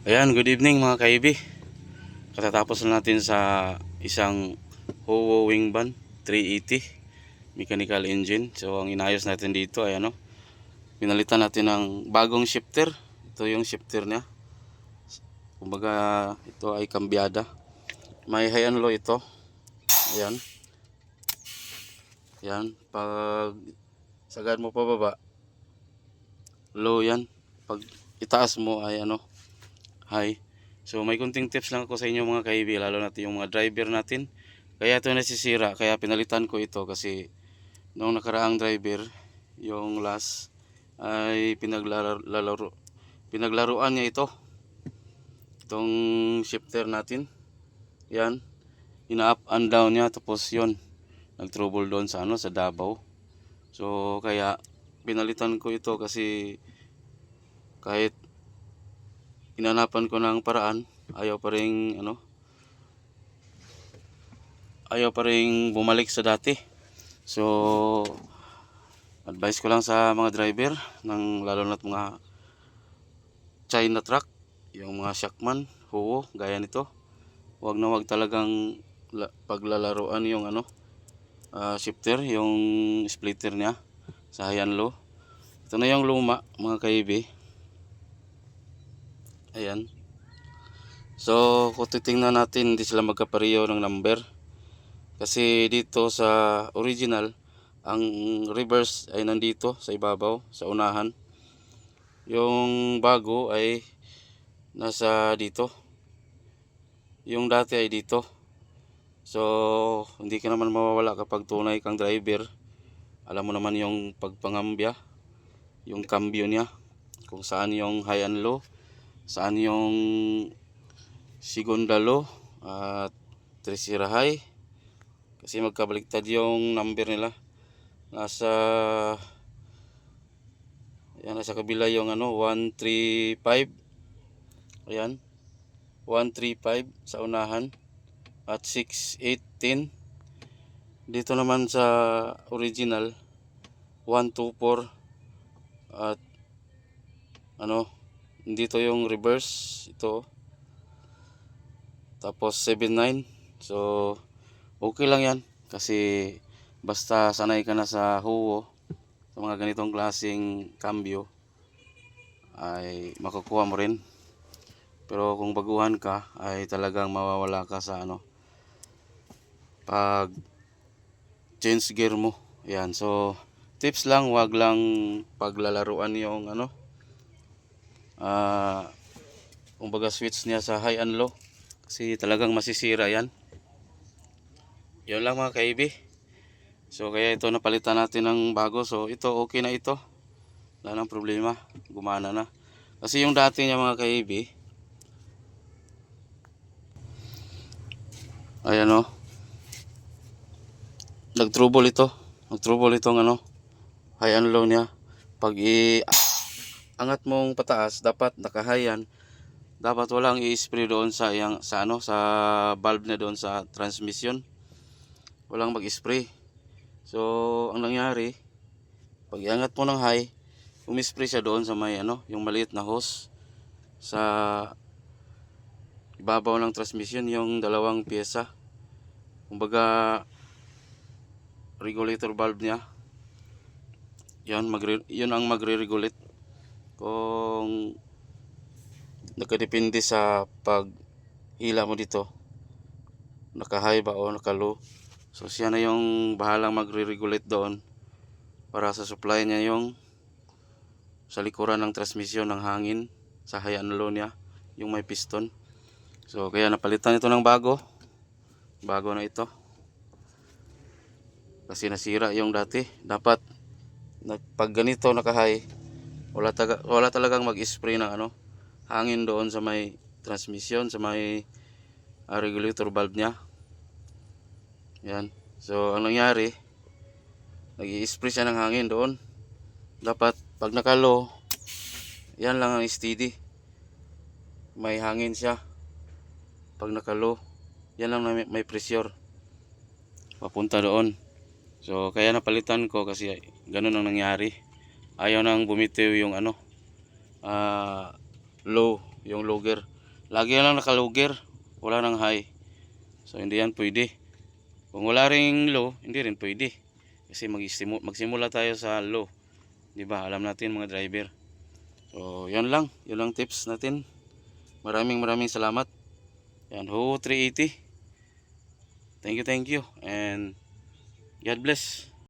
Ayan, good evening mga kaibi. Katatapos na natin sa isang Howo Wing Van 380 mechanical engine. So ang inayos natin dito ay pinalitan natin ng bagong shifter. Ito yung shifter niya. Kumbaga ito ay kambyada. May high and low ito. Ayan. Ayan, pag sagad mo pababa, low yan. Pag itaas mo ay high. So may kunting tips lang ako sa inyo mga kaibi, lalo natin yung mga driver natin. Kaya ito nasisira, kaya pinalitan ko ito kasi noong nakaraang driver, yung last ay pinaglaruan niya ito. Itong shifter natin. Yan, ina-up and down niya, tapos yun, nag-trouble doon sa sa Davao. So kaya pinalitan ko ito kasi kahit inanapan ko ng paraan, ayaw pa ring bumalik sa dati. So advice ko lang sa mga driver ng lalo na't mga China truck, yung mga Shackman, Howo, gaya nito. Wag na wag talagang paglalaruan yung shifter, yung splitter niya sa high and low. Ito na yung luma mga kaibi. Ayan. So kung titingnan natin, hindi sila magkapareho ng number. Kasi dito sa original, ang reverse ay nandito sa ibabaw, sa unahan. Yung bago ay nasa dito. Yung dati ay dito. So hindi ka naman mawawala kapag tunay kang driver. Alam mo naman yung pagpangambya, yung cambio niya, kung saan yung high and low, saan yung segunda low at tercera high. Kasi magkabaliktad yung number nila. Nasa kabila yung 135. Ayan, 135 sa unahan at 6810. Dito naman sa original 124 at dito yung reverse ito, tapos 79. So okay lang yan kasi basta sanay ka na sa Howo, sa mga ganitong klaseng cambio ay makukuha mo rin. Pero kung baguhan ka ay talagang mawawala ka sa pag change gear mo. Yan, so tips lang, wag lang paglalaruan yung kumbaga switch niya sa high and low kasi talagang masisira yan. Yun lang mga kaibi. So kaya ito napalitan natin ng bago. So ito okay na ito. Wala nang problema. Gumana na. Kasi yung dati niya mga kaibi, ayan nag-trouble ito. Nag-trouble itong high and low niya. Pag angat mong pataas, dapat naka-high yan. Dapat walang i-spray doon sa sa valve na doon sa transmission. Walang mag-spray. So ang nangyari, pag iangat mo ng high, umispray siya doon sa may yung maliit na hose sa ibabaw ng transmission, yung dalawang pyesa. Kumbaga regulator valve niya. Yun ang magre-regulate kung nakadepende sa paghila mo dito, naka-high ba o naka-low. So siya na yung bahalang magre-regulate doon para sa supply niya yung sa likuran ng transmission ng hangin sa high and low niya, yung may piston. So kaya napalitan ito ng bago na ito kasi nasira yung dati. Dapat pag ganito naka-high, wala talagang mag-spray ng hangin doon sa may transmission, sa may regulator valve niya. Yan. So ang nangyari, nag-i-spray siya ng hangin doon. Dapat pag naka-low, yan lang ang steady, may hangin siya. Pag naka-low, yan lang na may pressure papunta doon. So kaya napalitan ko kasi ganun ang nangyari. Ayaw nang bumitiw yung low, yung logger. Lagi lang nakalugir, wala nang high. So hindi yan pwede. Kung wala ring low, hindi rin pwede. Kasi magsimula tayo sa low. 'Di ba? Alam natin mga driver. So, yan lang. Yun lang tips natin. Maraming salamat. Yan, Ho 380. Thank you. And God bless.